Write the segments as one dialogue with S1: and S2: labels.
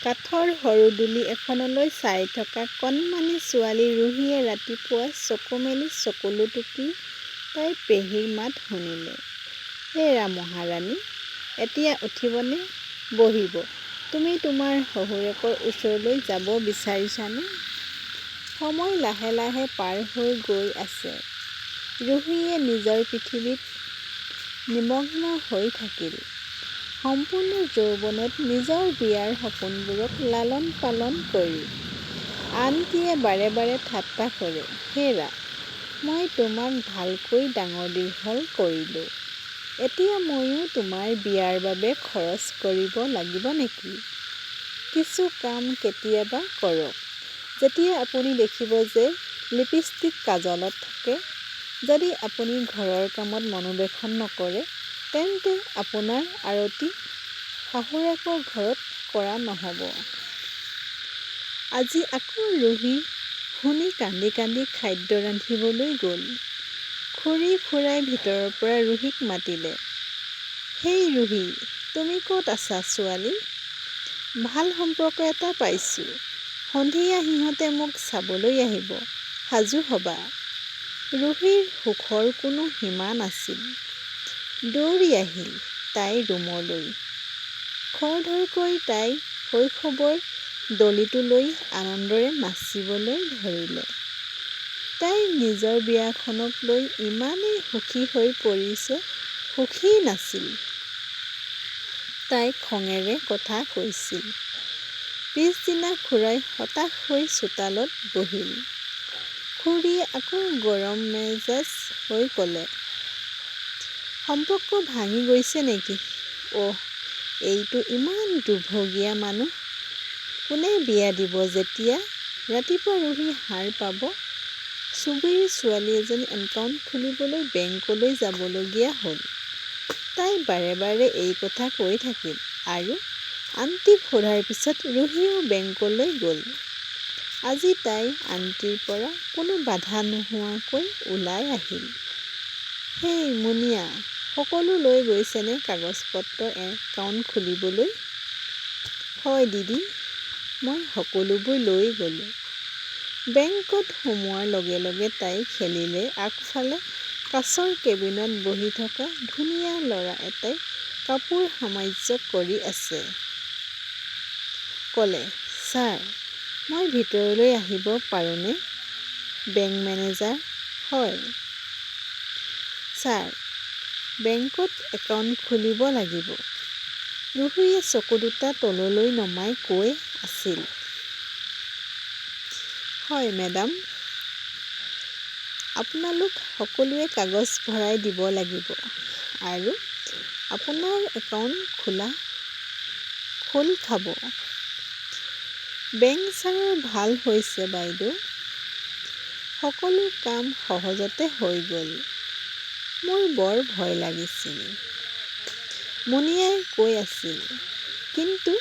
S1: কাঠৰ সৰু দুলি এখনলৈ চাই থকা কণমানি ছোৱালী ৰুহীয়ে ৰাতিপুৱা চকু মেলি চকুলো টুকি তাইৰ পেহীৰ মাত শুনিলে। "হেৰা মহাৰাণী, এতিয়া উঠিবনে? বহিব। তুমি তোমাৰ শহুৰেকৰ ওচৰলৈ যাব বিচাৰিছানে?" সময় লাহে লাহে পাৰ হৈ গৈ আছে। ৰুহীয়ে নিজৰ পৃথিৱীত নিমগ্ন হৈ থাকিল। সম্পূৰ্ণ যৌৱনত নিজৰ বিয়াৰ সপোনবোৰক লালন পালন কৰি। আনটিয়ে বাৰে বাৰে ঠাট্টা কৰে, "হেৰা, মই তোমাক ভালকৈ ডাঙৰ দীঘল কৰিলোঁ। এতিয়া ময়ো তোমাৰ বিয়াৰ বাবে খৰচ কৰিব লাগিব নেকি? কিছু কাম কেতিয়াবা কৰক। যেতিয়া আপুনি দেখিব যে লিপষ্টিক কাজলত থাকে, যদি আপুনি ঘৰৰ কামত মনোবেশন নকৰে, তেন্তে আপোনাৰ আৰতি শাহুৱেকৰ ঘৰত কৰা নহ'ব।" আজি আকৌ ৰুহী শুনি কান্দি কান্দি খাদ্য ৰান্ধিবলৈ গ'ল। খুৰী-খুৰাই ভিতৰৰ পৰা ৰুহীক মাতিলে, "হেই ৰুহী, তুমি ক'ত আছা ছোৱালী? ভাল সম্পৰ্ক এটা পাইছোঁ। সন্ধিয়া সিহঁতে মোক চাবলৈ আহিব। সাজু হ'বা।" ৰুহীৰ সুখৰ কোনো সীমা নাছিল। দৌৰি আহিল তাইৰ ৰুমলৈ। খৰধৰকৈ তাই শৈশৱৰ ডলীটো লৈ আনন্দেৰে নাচিবলৈ ধৰিলে। তাই নিজৰ বিয়াখনক লৈ ইমানেই সুখী হৈ পৰিছে, সুখী নাছিল। তাই খঙেৰে কথা কৈছিল। পিছদিনা খুৰাই হতাশ হৈ চোতালত বহিল। খুৰীয়ে আকৌ গৰম মেজাজ হৈ ক'লে, "সম্পৰ্ক ভাঙি গৈছে নেকি? অহ, এইটো ইমান দুভগীয়া মানুহ। কোনে বিয়া দিব যেতিয়া?" ৰাতিপুৱা ৰুহী সাৰ পাব চুবুৰীৰ ছোৱালী এজনী একাউণ্ট খুলিবলৈ বেংকলৈ যাবলগীয়া হ'ল। তাই বাৰে বাৰে এই কথা কৈ থাকিল আৰু আণ্টিক সোধাৰ পিছত ৰুহীও বেংকলৈ গ'ল। আজি তাই আণ্টিৰ পৰা কোনো বাধা নোহোৱাকৈ ওলাই আহিল। "হেই মুনিয়া, সকলো লৈ গৈছেনে কাগজ-পত্ৰ একাউণ্ট খুলিবলৈ?" "হয় দিদি, মই সকলোবোৰ লৈ গ'লোঁ।" বেংকত সোমোৱাৰ লগে লগে তাই খেলিলে আগফালে কাঁচৰ কেবিনত বহি থকা ধুনীয়া ল'ৰা এটাই কাপোৰ সামঞ্জস্য কৰি আছে। ক'লে, "ছাৰ, মই ভিতৰলৈ আহিব পাৰোঁনে?" "Bank manager?" "হয়।" "ছাৰ, বেংকত একাউণ্ট খুলিব লাগিব।" ৰুহীয়ে চকু দুটা তললৈ নমাই কৈ আছিল। "হয় মেডাম, আপোনালোক সকলোৱে কাগজ ভৰাই দিব লাগিব আৰু আপোনাৰ একাউণ্ট খোল খাব।" "বেংক ছাৰৰ ভাল হৈছে বাইদেউ। সকলো কাম সহজতে হৈ গ'ল। মোৰ বৰ ভয় লাগিছিল।" মুনিয়াই কৈ আছিল। কিন্তু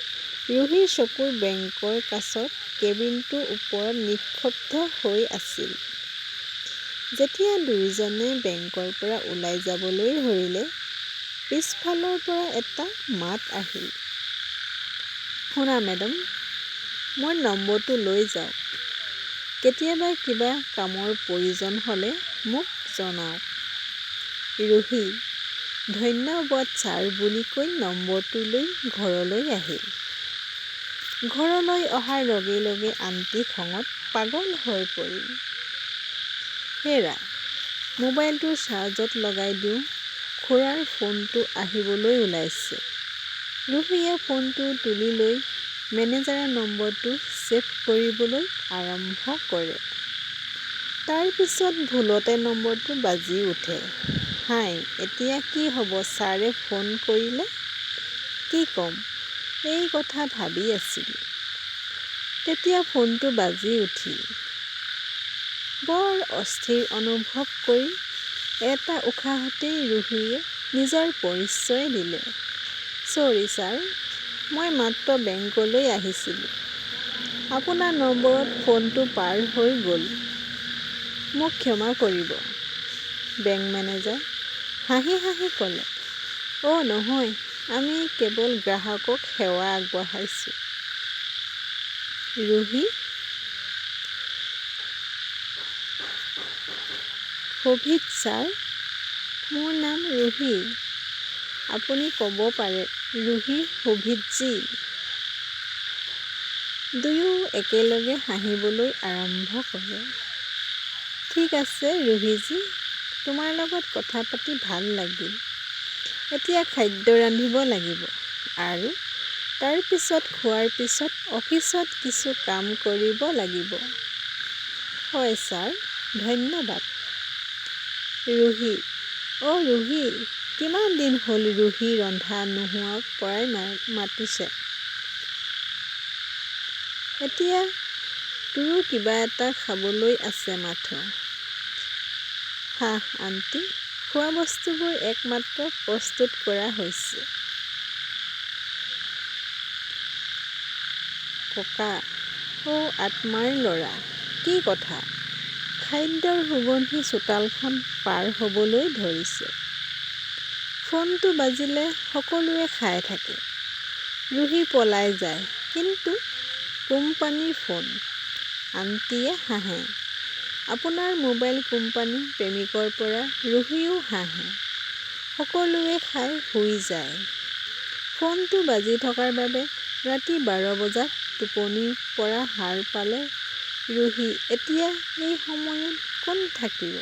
S1: ৰুহীৰ চকু বেংকৰ কাঁচৰ কেবিনটোৰ ওপৰত নিক্ষিপ্ত হৈ আছিল। যেতিয়া দুয়োজনে বেংকৰ পৰা ওলাই যাবলৈ ধৰিলে, পিছফালৰ পৰা এটা মাত আহিল, "শুনা মেডাম, মোৰ নম্বৰটো লৈ যাওক। কেতিয়াবা কিবা কামৰ প্ৰয়োজন হ'লে মোক জনাওক।" ৰুহী "ধন্যবাদ ছাৰ" বুলি কৈ নম্বৰটো লৈ ঘৰলৈ আহিল। ঘৰলৈ অহাৰ লগে লগে আণ্টি খঙত পাগল হৈ পৰিল। "হেৰা, মোবাইলটো চাৰ্জত লগাই দিওঁ, খুৰাৰ ফোনটো আহিবলৈ ওলাইছে।" ৰুহীয়ে ফোনটো তুলি লৈ মেনেজাৰৰ নম্বৰটো ছেভ কৰিবলৈ আৰম্ভ কৰে। তাৰ পিছত ভুলতে নম্বৰটো বাজি উঠে। "হাই, এতিয়া কি হ'ব ছাৰে ফোন কৰিলে? কি ক'ম, এই কথা ভাবি আছিলোঁ।" তেতিয়া ফোনটো বাজি উঠিল। বৰ অস্থিৰ অনুভৱ কৰি এটা উশাহতেই ৰুহীয়ে নিজৰ পৰিচয় দিলে। "ছৰী ছাৰ, মই মাত্ৰ বেংকলৈ আহিছিলোঁ। আপোনাৰ নম্বৰত ফোনটো পাৰ হৈ গ'ল। মোক ক্ষমা কৰিব।" বেংক মেনেজাৰ হাঁহি হাঁহি ক'লে, "অ' নহয়, আমি কেৱল গ্ৰাহকক সেৱা আগবঢ়াইছোঁ।" ৰুহি? শোভিত ছাৰ, মোৰ নাম ৰুহি। আপুনি ক'ব পাৰে ৰুহি শোভিতজী। দুয়ো একেলগে হাঁহিবলৈ আৰম্ভ কৰে। ঠিক আছে ৰুহিজী, তোমাৰ লগত কথা পাতি ভাল লাগিল। এতিয়া খাদ্য ৰান্ধিব লাগিব আৰু তাৰ পিছত খোৱাৰ পিছত অফিচত কিছু কাম কৰিব লাগিব। হয় ছাৰ, ধন্যবাদ। ৰুহি, ৰুহি, কিমান দিন হ'ল ৰুহি ৰন্ধা নোহোৱাৰ পৰাই মাতিছে। এতিয়া তোৰো কিবা এটা খাবলৈ আছে মাথো। হাহ আণ্টি, খোৱা বস্তুবোৰ একমাত্ৰ প্ৰস্তুত কৰা হৈছে। ককা, আত্মাৰ ল'ৰা, কি কথা? খাদ্যৰ সুগন্ধি চোতালখন পাৰ হ'বলৈ ধৰিছে। ফোনটো বাজিলে সকলোৱে খাই থাকে। ৰুহি পলাই যায়, কিন্তু কোম্পানীৰ ফোন। আণ্টিয়ে হাঁহে। আপোনাৰ মোবাইল কোম্পানীৰ প্ৰেমিকৰ পৰা ৰুহিও হাঁহে। সকলোৱে খাই শুই যায়। ফোনটো বাজি থকাৰ বাবে ৰাতি 12 বজাত টোপনিৰ পৰা সাৰ পালে ৰুহি। এতিয়া এই সময়ত কোন থাকিব?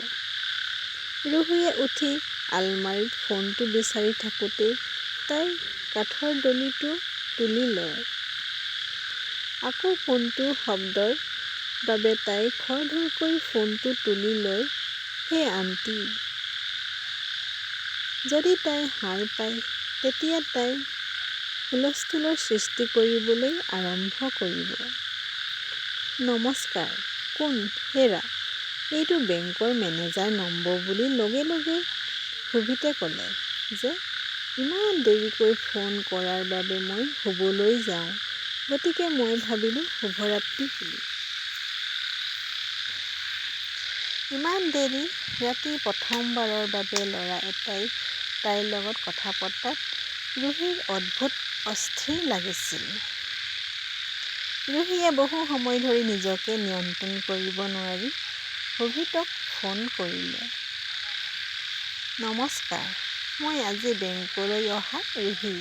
S1: ৰুহিয়ে উঠি আলমাৰীত ফোনটো বিচাৰি থাকোঁতেই তাই কাঠৰ ডলিটো তুলি লয়। আকৌ ফোনটোৰ শব্দৰ বাবে তাই খৰধৰকৈ ফোনটো তুলি লয়। হে আণ্টি। যদি তাই সাৰ পায়, তেতিয়া তাই হুলস্থুলৰ সৃষ্টি কৰিবলৈ আৰম্ভ কৰিব। নমস্কাৰ, কোন? হেৰা, এইটো বেংকৰ মেনেজাৰ নম্বৰ বুলি লগে লগে শোভিতে ক'লে যে ইমান দেৰিকৈ ফোন কৰাৰ বাবে মই শুবলৈ যাওঁ, গতিকে মই ভাবিলোঁ শুভৰাত্ৰি বুলি। ইমান দেৰি ৰাতি প্ৰথমবাৰৰ বাবে ল'ৰা এটাই তাইৰ লগত কথা পতাত ৰুহিৰ অদ্ভুত অস্থিৰ লাগিছিল। ৰুহিয়ে বহু সময় ধৰি নিজকে নিয়ন্ত্ৰণ কৰিব নোৱাৰি শোভিতক ফোন কৰিলে। নমস্কাৰ, মই আজি বেংকলৈ অহা ৰুহি।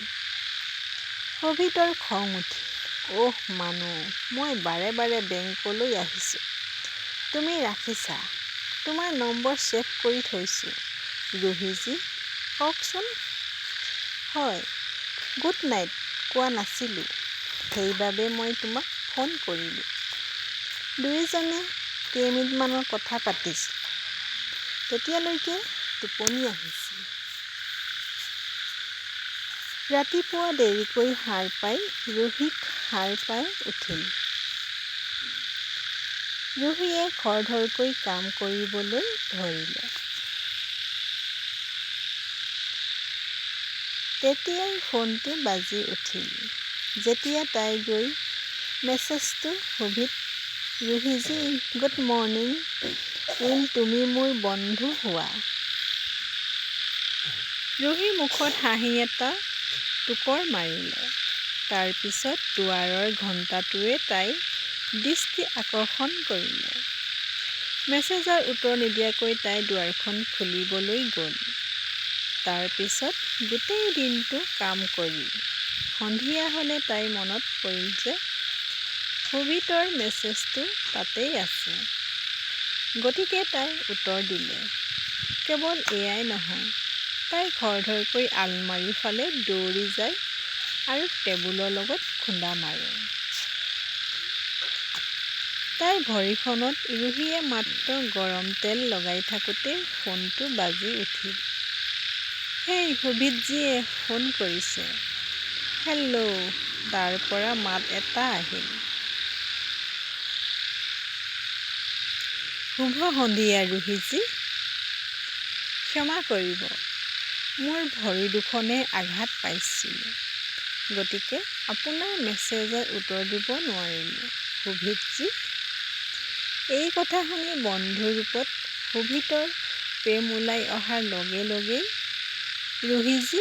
S1: শোভিতৰ খং উঠিল। অহ মানু, মই বাৰে বাৰে বেংকলৈ আহিছোঁ। তুমি ৰাখিছা। তোমাৰ নম্বৰ ছেভ কৰি থৈছোঁ। ৰুহিজী, কওকচোন। হয়, গুড নাইট কোৱা নাছিলোঁ, সেইবাবে মই তোমাক ফোন কৰিলোঁ। দুয়োজনে কেইমিনিটমানৰ কথা পাতিছিল। তেতিয়ালৈকে টোপনি আহিছিল। ৰাতিপুৱা দেৰিকৈ সাৰ পাই ৰুহিক সাৰ পাই উঠিল। ৰুহিয়ে খৰধৰকৈ কাম কৰিবলৈ ধৰিলে। তেতিয়াই ফোনটো বাজি উঠিল। যেতিয়া তাই গৈ মেছেজটো শোভিত, ৰুহিজী, গুড মৰ্ণিং, তুমি মোৰ বন্ধু হোৱা। ৰুহিৰ মুখত হাঁহি এটা টোকৰ মাৰিলে। তাৰ পিছত দুৱাৰৰ ঘণ্টাটোৱে তাইৰ দৃষ্টি আকৰ্ষণ কৰিলে। মেছেজৰ উত্তৰ নিদিয়াকৈ তাই দুৱাৰখন খুলিবলৈ গ'ল। তাৰ পিছত গোটেই দিনটো কাম কৰি সন্ধিয়া হ'লে তাইৰ মনত পৰিল যে শোভিতৰ মেছেজটো তাতেই আছে। গতিকে তাই উত্তৰ দিলে। কেৱল এয়াই নহয়, তাই খৰধৰকৈ আলমাৰীৰ ফালে দৌৰি যায় আৰু টেবুলৰ লগত খুন্দা মাৰে। তাইৰ ভৰিখনত ৰুহিয়ে মাত্ৰ গৰম তেল লগাই থাকোঁতে ফোনটো বাজি উঠিল। হেই, শোভিতজীয়ে ফোন কৰিছে। হেল্ল', তাৰ পৰা মাত এটা আহিল। শুভ সন্ধিয়া ৰুহিজী। ক্ষমা কৰিব, মোৰ ভৰি দুখনে আঘাত পাইছিল, গতিকে আপোনাৰ মেছেজৰ উত্তৰ দিব নোৱাৰিলোঁ, শোভিতজী। এই কথা শুনি বন্ধুৰ ৰূপত শোভিতৰ প্ৰেম ওলাই অহাৰ লগে লগেই ৰুহিজী,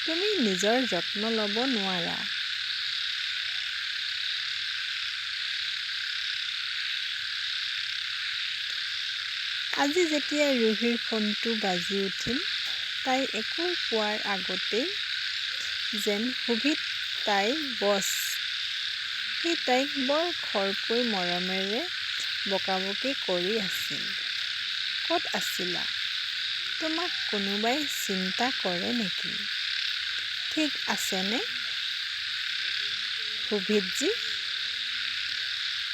S1: তুমি নিজৰ যত্ন ল'ব নোৱাৰা। আজি যেতিয়া ৰুহিৰ ফোনটো বাজি উঠিল, তাই একো কোৱাৰ আগতেই যেন সুভিত তাইৰ বছ। সি তাইক বৰ খৰকৈ মৰমেৰে বকাবকি কৰি আছিল। ক'ত আছিলা? তোমাক কোনোবাই চিন্তা কৰে নেকি? ঠিক আছেনে সুভিতজী?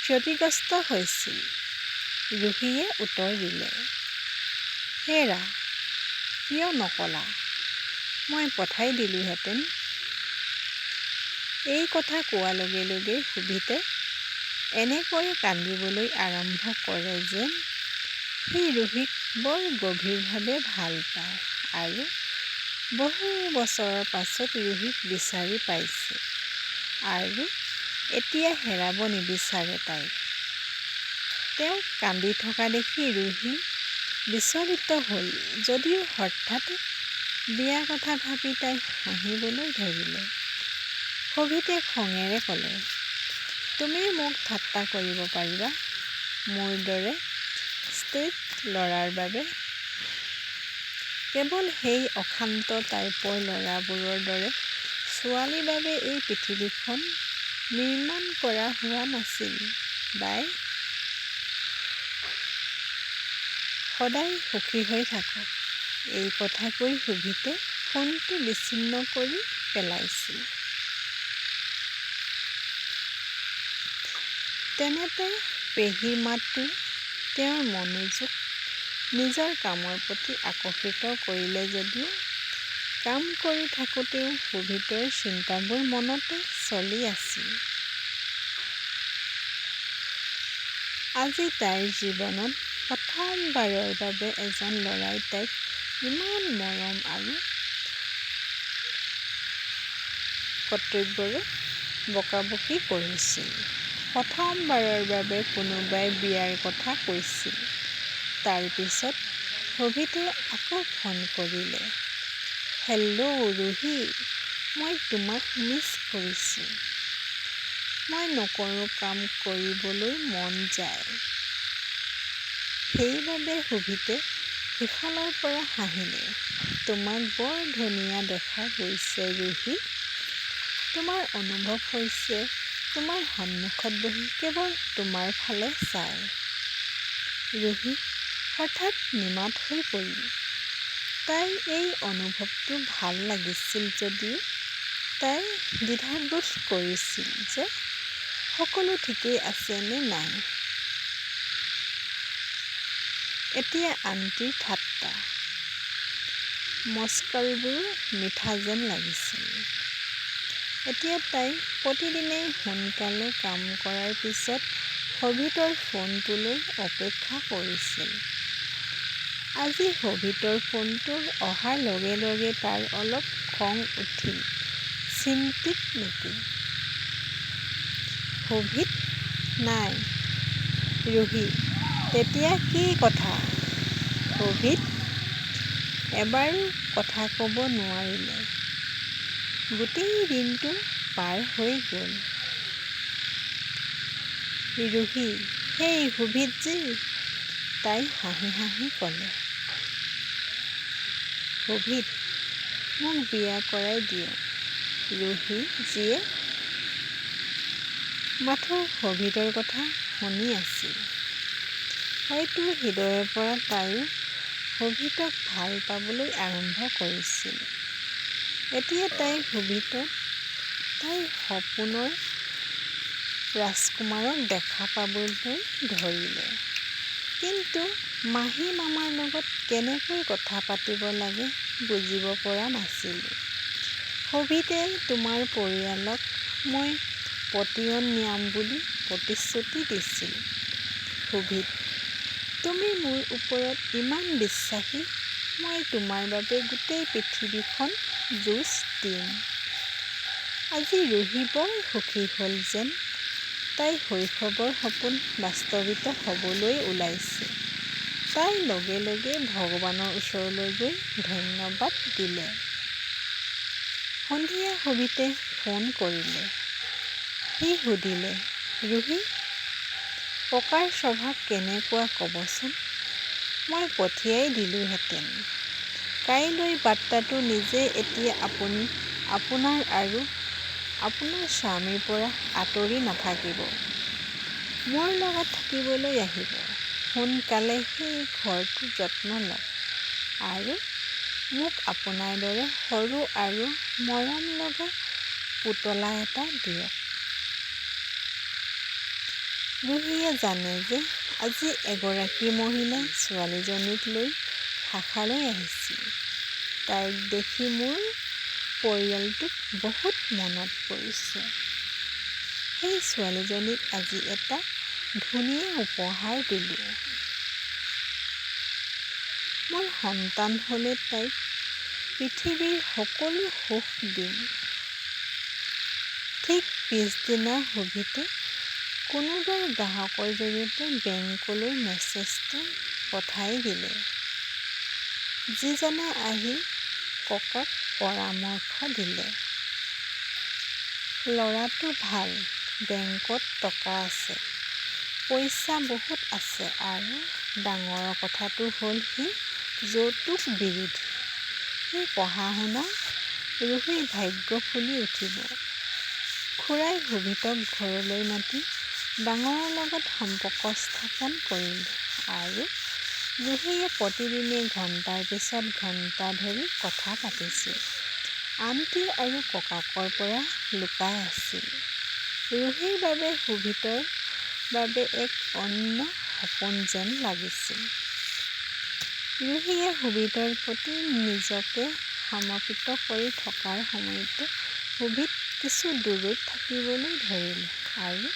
S1: ক্ষতিগ্ৰস্ত হৈছিল, ৰুহিয়ে উত্তৰ দিলে। হেৰা, কিয় নকলা? মই পঠাই দিলোঁহেঁতেন। এই কথা কোৱাৰ লগে লগে সুভিতে এনেকৈ কান্দিবলৈ আৰম্ভ কৰে যেন সি ৰুহিক বৰ গভীৰভাৱে ভাল পায় আৰু বহু বছৰৰ পাছত ৰুহিক বিচাৰি পাইছে আৰু এতিয়া হেৰাব নিবিচাৰে তাইক। তেওঁক কান্দি থকা দেখি ৰুহি বিচলিত হ'ল যদিও হঠাৎ বিয়াৰ কথা ভাবি তাই হাঁহিবলৈ ধৰিলে। সুভিতে খঙেৰে ক'লে, তুমি মোক ঠাট্টা কৰিব পাৰিবা মোৰ দৰে ষ্ট্ৰেইট ল'ৰাৰ বাবে? কেৱল সেই অশান্ত টাইপৰ ল'ৰাবোৰৰ দৰে ছোৱালীৰ বাবে এই পৃথিৱীখন নিৰ্মাণ কৰা হোৱা নাছিল বাই। সদায় সুখী হৈ থাকক। এই কথা কৈ সুভিতে ফোনটো বিচ্ছিন্ন কৰি পেলাইছিল। তেনেতে পেহীৰ মাতটো তেওঁৰ মনোযোগ নিজৰ কামৰ প্ৰতি আকৰ্ষিত কৰিলে যদিও কাম কৰি থাকোঁতেও সুভিতৰ চিন্তাবোৰ মনতে চলি আছিল। আজি তাইৰ জীৱনত প্ৰথমবাৰৰ বাবে এজন ল'ৰাই তাইক ইমান মৰম আৰু কৰ্তব্যৰে বকাবকি কৰিছিল। প্ৰথমবাৰৰ বাবে কোনোবাই বিয়াৰ কথা কৈছিল। তাৰ পিছত সুভিতে আকৌ ফোন কৰিলে। হেল্ল' ৰুহি, মই তোমাক মিছ কৰিছোঁ। মই নকৰোঁ কাম কৰিবলৈ মন যায়। সেইবাবে সুভিতে সিফালৰ পৰা হাঁহিলে। তোমাক বৰ ধুনীয়া দেখা গৈছে ৰুহি। তোমাৰ অনুভৱ হৈছে তোমাৰ সন্মুখত বহি কেৱল তোমাৰ ফালে চাই। ৰুহি হঠাৎ নিমাত হৈ পৰিল। তাইৰ এই অনুভৱটো ভাল লাগিছিল যদিও তাই দ্বিধাবোধ কৰিছিল যে সকলো ঠিকেই আছে নে নাই। এতিয়া আণ্টিৰ ঠাট্টা, মস্কৰাবোৰো মিঠা যেন লাগিছিল। এতিয়া তাই প্ৰতিদিনেই সোনকালে কাম কৰাৰ পিছত সুভিতৰ ফোনটোলৈ অপেক্ষা কৰিছিল। আজি সুভিতৰ ফোনটো অহাৰ লগে লগে তাৰ অলপ খং উঠিল। চিন্তিত নেকি? সুভিত নাই। ৰুহি, তেতিয়া কি কথা? সুভিত এবাৰো কথা ক'ব নোৱাৰিলে। গোটেই দিনটো পাৰ হৈ গ'ল। ৰুহি, হেই সুভিতজী, তাই হাঁহি হাঁহি ক'লে। সুভিত, মোক বিয়া কৰাই দিয়ক ৰুহিজীয়ে মাথো সুভিতৰ কথা শুনি আছিল। হয়তো হৃদয়ৰ পৰা তাইও সুভিতক ভাল পাবলৈ আৰম্ভ কৰিছিল। এতিয়া তাই সুভিতক তাইৰ সপোনৰ ৰাজকুমাৰক দেখা পাবলৈ ধৰিলে। কিন্তু মাহী মামাৰ লগত কেনেকৈ কথা পাতিব লাগে বুজিব পৰা নাছিল। সুভিতে তোমাৰ পৰিয়ালক মই পতিয়ন নিয়াম বুলি প্ৰতিশ্ৰুতি দিছিল। সুভিত, তুমি মোৰ ওপৰত ইমান বিশ্বাসী, মই তোমাৰ বাবে গোটেই পৃথিৱীখন যুঁজ দিম। আজি ৰুহি বৰ সুখী হ'ল যেন তাইৰ শৈশৱৰ সপোন বাস্তৱায়িত হ'বলৈ ওলাইছে। তাই লগে লগে ভগৱানৰ ওচৰলৈ গৈ ধন্যবাদ দিলে। সন্ধিয়া সুভিতে ফোন কৰিলে। সি সুধিলে, ৰুহি, ককাৰ স্বভাৱ কেনেকুৱা ক'বচোন? মই পঠিয়াই দিলোঁহেঁতেন। কাইলৈ বাৰ্তাটো নিজে এতিয়া আপুনি আপোনাৰ আৰু আপোনাৰ স্বামীৰ পৰা আঁতৰি নাথাকিব। মোৰ লগত থাকিবলৈ আহিব। সোনকালে সেই ঘৰটোৰ যত্ন লওক আৰু মোক আপোনাৰ দৰে সৰু আৰু মৰম লগা পুতলা এটা দিয়ক। ৰুহীয়ে জানে যে আজি এগৰাকী মহিলাই ছোৱালীজনীক লৈ শাখালৈ আহিছিল। তাইক দেখি মোৰ পৰিয়ালটোক বহুত মনত পৰিছে। সেই ছোৱালীজনীক আজি এটা ধুনীয়া উপহাৰ দিলোঁ। মোৰ সন্তান হ'লে তাইক পৃথিৱীৰ সকলো সুখ দিম। ঠিক পিছদিনা সুভিতে কোনোবাই গ্ৰাহকৰ জৰিয়তে বেংকলৈ মেছেজটো পঠাই দিলে, যিজনে আহি ককাক পৰামৰ্শ দিলে। ল'ৰাটো ভাল, বেংকত টকা আছে, পইচা বহুত আছে আৰু ডাঙৰ কথাটো হ'ল সি যৌতুক বিৰোধী। সি পঢ়া-শুনা ৰুহীৰ ভাগ্য ফুলি উঠিব। খুৰাই সুভিতক ঘৰলৈ মাতি ডাঙৰৰ লগত সম্পৰ্ক স্থাপন কৰিলে আৰু ৰুহীয়ে প্ৰতিদিনে ঘণ্টাৰ পিছত ঘণ্টা ধৰি কথা পাতিছিল। আনটি আৰু ককাকৰ পৰা লুকাই আছিল। ৰুহীৰ বাবে সুভিতৰ বাবে এক অন্য সপোন যেন লাগিছিল। ৰুহীয়ে সুভিতৰ প্ৰতি নিজকে সমৰ্পিত কৰি থকাৰ সময়তে সুভিত কিছু দূৰৈত থাকিবলৈ ধৰিলে আৰু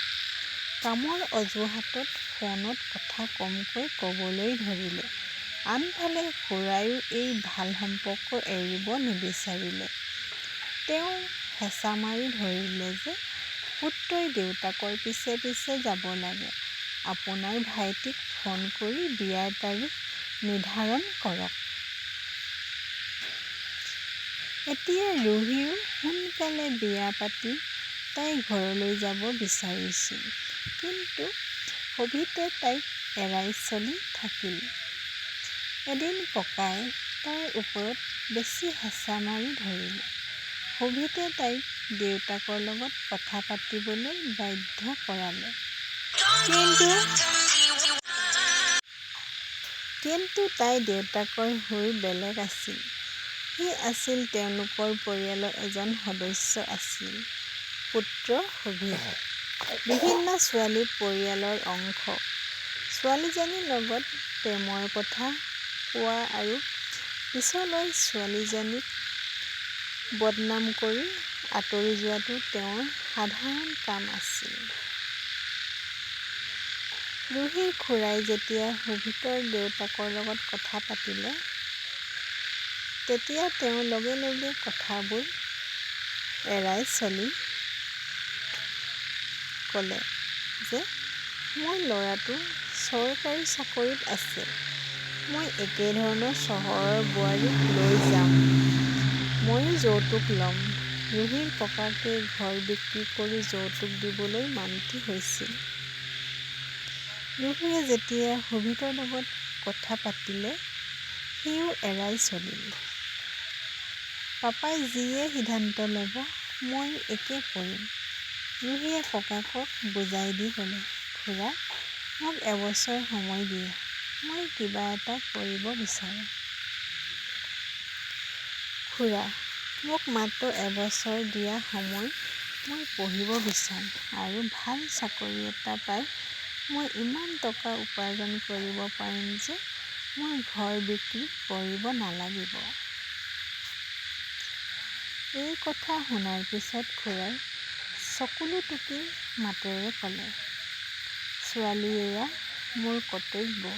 S1: কামৰ অজুহাতত ফোনত কথা কমকৈ ক'বলৈ ধৰিলে। আনফালে খুৰায়ো এই ভাল সম্পৰ্ক এৰিব নিবিচাৰিলে। তেওঁ হেঁচা মাৰি ধৰিলে যে পুত্ৰই দেউতাকৰ পিছে পিছে যাব লাগে। আপোনাৰ ভাইটিক ফোন কৰি বিয়াৰ তাৰিখ নিৰ্ধাৰণ কৰক। এতিয়া ৰুহীও সোনকালে বিয়া পাতি তাইৰ ঘৰলৈ যাব বিচাৰিছিল। কিন্তু সুভিতে তাইক এৰাই চলি থাকিল। এদিন ককাই তাইৰ ওপৰত বেছি হেঁচা মাৰি ধৰিলে। সুভিতে তাইক দেউতাকৰ লগত কথা পাতিবলৈ বাধ্য কৰালে। কিন্তু তাইৰ দেউতাকৰ সুৰ বেলেগ আছিল। সি আছিল তেওঁলোকৰ পৰিয়ালৰ এজন সদস্য আছিল। পুত্ৰ সুভিত বিভিন্ন ছোৱালী পৰিয়ালৰ অংশ। ছোৱালীজনীৰ লগত প্ৰেমৰ কথা কোৱা আৰু পিছলৈ ছোৱালীজনীক বদনাম কৰি আঁতৰি যোৱাটো তেওঁৰ সাধাৰণ কাম আছিল। ৰুহীৰ খুৰাই যেতিয়া সুভিতৰ দেউতাকৰ লগত কথা পাতিলে, তেতিয়া তেওঁ লগে লগে কথাবোৰ এৰাই চলি ক'লে যে মোৰ ল'ৰাটো চৰকাৰী চাকৰিত আছে। মই একেধৰণৰ চহৰৰ বোৱাৰীক লৈ যাম। ময়ো যৌতুক ল'ম। ৰুহীৰ ককাকে ঘৰ বিক্ৰী কৰি যৌতুক দিবলৈ মান্তি হৈছিল। ৰুহীয়ে যেতিয়া সুভিতৰ লগত কথা পাতিলে, সিও এৰাই চলিল। পাপাই যিয়ে সিদ্ধান্ত ল'ব ময়ো একে কৰিম। ৰুহীয়ে ককাকক বুজাই দি ক'লে, খুৰা, মোক এবছৰ সময় দিয়া। মই কিবা এটা কৰিব বিচাৰোঁ। খুৰা, মোক মাত্ৰ এবছৰ দিয়া সময়। মই পঢ়িব বিচাৰোঁ আৰু ভাল চাকৰি এটা পাই মই ইমান টকা উপাৰ্জন কৰিব পাৰিম যে মই ঘৰ বিক্ৰী কৰিব নালাগিব। এই কথা শুনাৰ পিছত খুৰাই চকুলো টুকি মাতেৰে ক'লে, ছোৱালী, এয়া মোৰ কৰ্তব্য।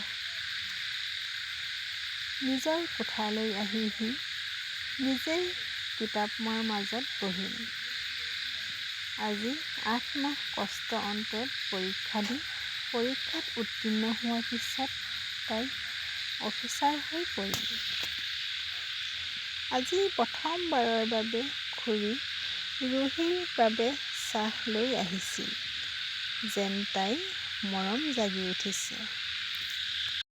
S1: নিজৰ কোঠালৈ আহি সি নিজেই কিতাপৰ মাজত বহিল। আজি ৮ মাহ কষ্ট অন্তৰত পৰীক্ষা দি পৰীক্ষাত উত্তীৰ্ণ হোৱাৰ পিছত তাই অফিচাৰ হৈ পৰিল। আজি প্ৰথমবাৰৰ বাবে খুৰী ৰুহীৰ বাবে চাহ লৈ আহিছিল। যেন তাইৰ মৰম জাগি উঠিছে।